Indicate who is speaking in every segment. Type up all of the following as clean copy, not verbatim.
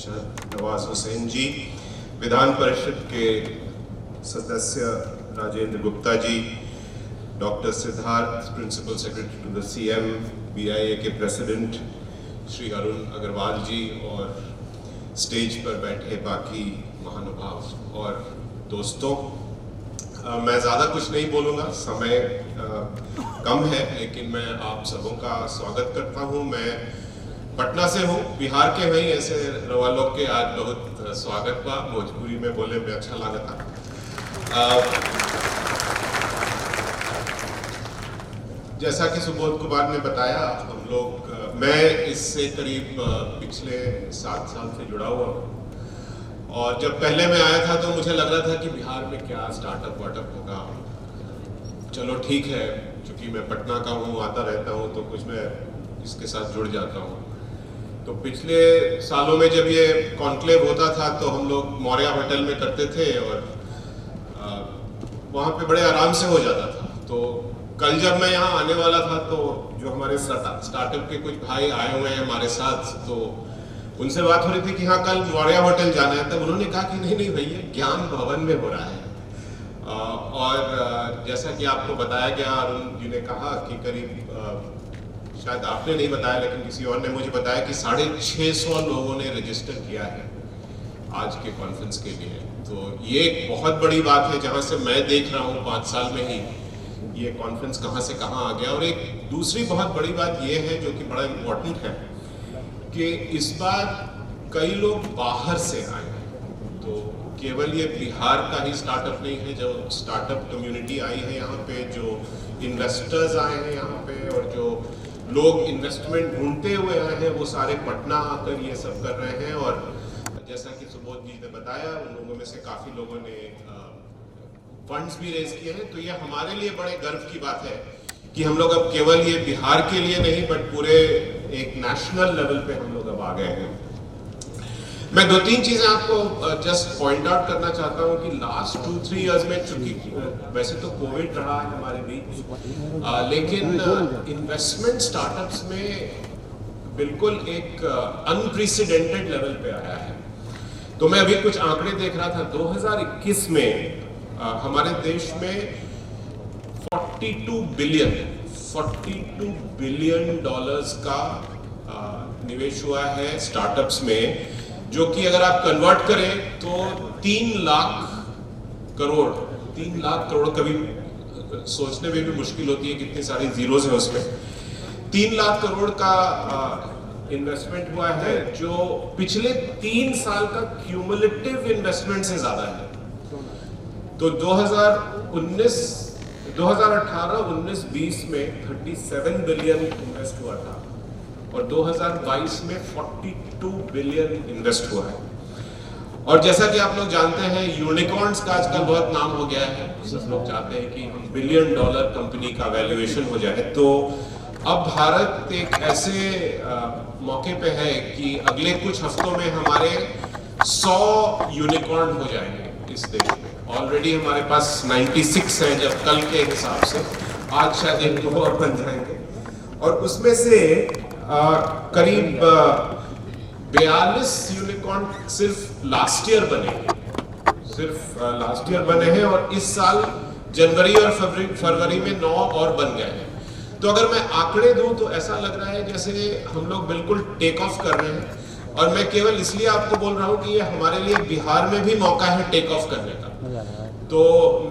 Speaker 1: शाहनवाज हुसैन जी, विधान परिषद के सदस्य Rajendra Gupta ji, doctor Siddharth, principal secretary to the CM, BIA के प्रेसिडेंट श्री अरुण अग्रवाल जी, और स्टेज पर बैठे बाकी महानुभाव और दोस्तों, मैं ज़्यादा कुछ नहीं बोलूँगा, समय कम है, लेकिन मैं आप सबों का स्वागत करता हूँ। मैं पटना से हूँ, बिहार के वहीं ऐसे रवा लोग के आज बहुत स्वागत बा, भोजपुरी में बोले में अच्छा लगा था। जैसा कि सुबोध कुमार ने बताया, हम लोग मैं इससे करीब पिछले 7 साल से जुड़ा हुआ हूँ, और जब पहले मैं आया था तो मुझे लग रहा था कि बिहार में क्या स्टार्टअप वार्टअप होगा। चलो ठीक है, क्योंकि मैं पटना का हूँ, आता रहता हूँ, तो कुछ मैं इसके साथ जुड़ जाता हूँ। तो पिछले सालों में जब ये कॉन्क्लेव होता था तो हम लोग मौर्या होटल में करते थे, और वहाँ पे बड़े आराम से हो जाता था। तो कल जब मैं यहाँ आने वाला था तो जो हमारे स्टार्टअप के कुछ भाई आए हुए हैं हमारे साथ, तो उनसे बात हो रही थी कि हाँ कल मौर्या होटल जाना है। तब उन्होंने कहा कि नहीं भैया, ज्ञान भवन में हो रहा है। और जैसा कि आपको बताया गया, अरुण जी ने कहा कि करीब, शायद आपने नहीं बताया लेकिन किसी और ने मुझे बताया कि 650 लोगों ने रजिस्टर किया है आज के कॉन्फ्रेंस के लिए। तो ये एक बहुत बड़ी बात है, जहाँ से मैं देख रहा हूँ 5 साल में ही ये कॉन्फ्रेंस कहाँ से कहाँ आ गया। और एक दूसरी बहुत बड़ी बात ये है, जो कि बड़ा इम्पोर्टेंट है, कि इस बार कई लोग बाहर से आए हैं। तो केवल ये बिहार का ही स्टार्टअप नहीं है, जो स्टार्टअप कम्युनिटी आई है यहाँ पे, जो इन्वेस्टर्स आए हैं यहाँ पे, और जो लोग इन्वेस्टमेंट ढूंढते हुए आए हैं, वो सारे पटना आकर ये सब कर रहे हैं। और जैसा कि सुबोध जी ने बताया, उन लोगों में से काफ़ी लोगों ने फंड्स भी रेज किए हैं। तो ये हमारे लिए बड़े गर्व की बात है कि हम लोग अब केवल ये बिहार के लिए नहीं, बट पूरे एक नेशनल लेवल पे हम लोग अब आ गए हैं। मैं 2-3 चीजें आपको जस्ट पॉइंट आउट करना चाहता हूं कि लास्ट 2-3 इयर्स में, चूंकि वैसे तो कोविड रहा है हमारे बीच, लेकिन इन्वेस्टमेंट स्टार्टअप्स में बिल्कुल एक अनप्रेसिडेंटेड लेवल पे आया है। तो मैं अभी कुछ आंकड़े देख रहा था, 2021 में हमारे देश में 42 बिलियन डॉलर्स का निवेश हुआ है स्टार्टअप्स में, जो कि अगर आप कन्वर्ट करें तो 3 लाख करोड़, कभी सोचने में भी मुश्किल होती है कितनी सारी जीरोस हैं उसमें। 3 लाख करोड़ का इन्वेस्टमेंट हुआ है, जो पिछले 3 साल का क्यूमुलेटिव इन्वेस्टमेंट से ज्यादा है। तो 2018-19-20 में 37 बिलियन इन्वेस्ट हुआ था, और 2022 में 42 बिलियन इन्वेस्ट हुआ है। और जैसा कि आप लोग जानते हैं, यूनिकॉर्न्स का आजकल बहुत नाम हो गया है। सब लोग चाहते हैं कि $1 बिलियन कंपनी का वैल्यूएशन हो जाए। तो अब भारत एक ऐसे मौके पे है कि अगले कुछ हफ्तों में हमारे 100 यूनिकॉर्न हो जाएंगे इस देश में। ऑलरेडी हमारे पास 96 हैं, जब कल के हिसाब से, आज शायद 1-2 और बन जाएंगे। और उसमें से करीब 42 यूनिकॉर्न सिर्फ लास्ट ईयर बने हैं, और इस साल जनवरी और फरवरी में 9 और बन गए हैं। तो अगर मैं आंकड़े दूं तो ऐसा लग रहा है जैसे हम लोग बिल्कुल टेक ऑफ कर रहे हैं। और मैं केवल इसलिए आपको बोल रहा हूं कि ये हमारे लिए बिहार में भी मौका है टेक ऑफ करने का। तो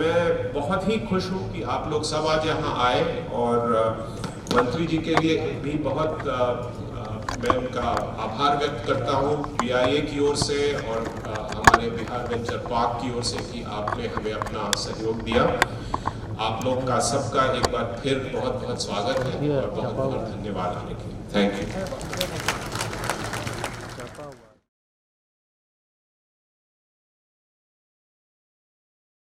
Speaker 1: मैं बहुत ही खुश हूं कि आप लोग सब आज यहाँ आए, और मंत्री जी के लिए भी बहुत मैं उनका आभार व्यक्त करता हूँ बीआईए की ओर से, और हमारे बिहार वेंचर पार्क की ओर से, कि आपने हमें अपना सहयोग दिया। आप लोग का सबका एक बार फिर बहुत बहुत स्वागत है, और बहुत बहुत धन्यवाद आने के लिए। Thank you.